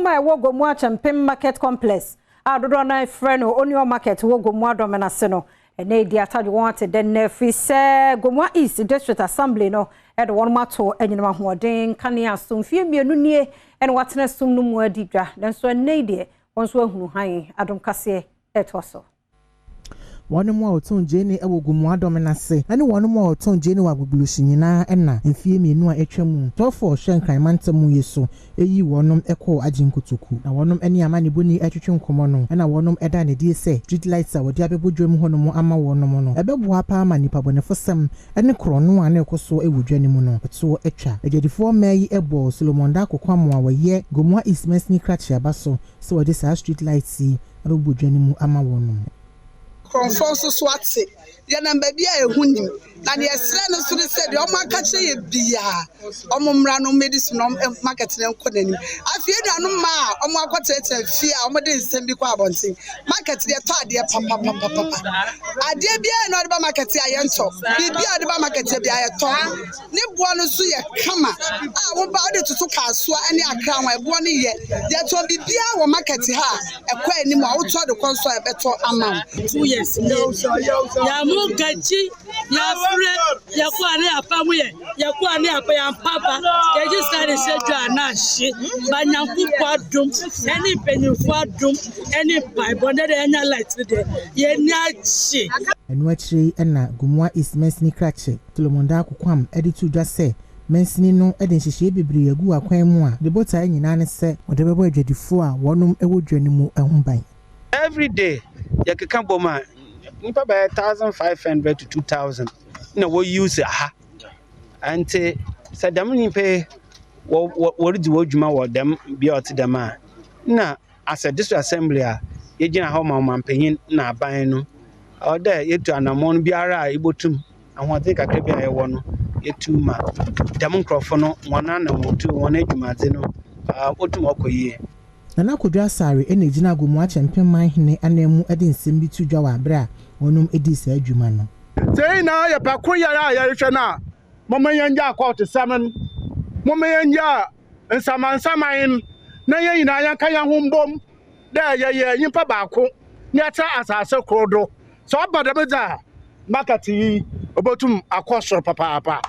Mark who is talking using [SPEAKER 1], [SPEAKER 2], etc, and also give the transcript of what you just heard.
[SPEAKER 1] my wo Gomoa Champem Market Complex. I do not friend or on your market wo Gomoa Domenaseno. And they diata wanted then nefi say Gomoa East District Assembly no at one mato and you know hoarding Kania soon fear me nunie and whatness soon no more didra. Then so a nade once who high Adom Kasee et also.
[SPEAKER 2] One more ton Jenny ewo Gomoa Domenase and one more ton Jenny wa bubulusinyina enna mfie mienu a etwam tofo hyenkran mantamu yeso eyi wonom eko aginkutuku na wonom eni amane boni etwetwe nkomo no na wonom eda ne die se street lights a wodi abebodwam honom ama wonom no ebeboa pa ama nipa bonefosem ene krono a na ekoso ewodwani mu no to etwa ejadifo mayi ebo Solomon da kokwamo a waye Gomoa East Mesni Krachi abaso so wodi sa street lights abebodwani mu ama wonom
[SPEAKER 3] Confonso swatse ya na baby a ehunim na ne esre no so said o maka che ye bia o mmra no medicine market na nkonani afie duanu ma o mo akoteche fie a o mo de nsem bi kwa abontin market de to ade papa ade bia no de ba market a ye nto bibia de ba market bia ye to ne boa no so ye kama a wo ba de tutu kasoa ene akra wan boa no ye to bibia wo market ha ekwa anim a wo to de konso e beto ama
[SPEAKER 4] 2 years ya mu gaji ya fure ya kwa ne apamu ye ya kwa ne apa ya papa keji start seju anashi banyanku kwadum eni penifo adum eni bible de enya light de ye ni achi
[SPEAKER 2] enu achiri na Gomoa East Mesni Krachi Tolomonda kokwam editu dwa se mensini no ede nhihye bebre agu akwan mu a de bota nyina ne se ode bebo adwadifo a wonom ewodwani mu ehumban
[SPEAKER 5] every day ya keka boma nipa by 1500 to 2000 na wo use ha ante sadam nipa wo redi wo dwuma wo dem bia oti dem a na as a district assembly a ye gina ha ma mampanyin na aban no oda yetu anamon biara a ibotum ahode kakra bia ye wo no yetu ma dem nkrofo no wona na wotu wona adwumadze no otum okoyie
[SPEAKER 2] na kodwa sare ene gina Gomoa Champem manhene anemu ede nsem bi tudwa wa abra wonum edi sa adwuma no
[SPEAKER 6] sei na ya pakoyara ya hwe na momanyanja akọt 7 momanyanja nsamansaman na yeyina ya kan ya hombom da ye nyimpa baako nyata asase krodo so obadabeza market yi obotum akọsoro papa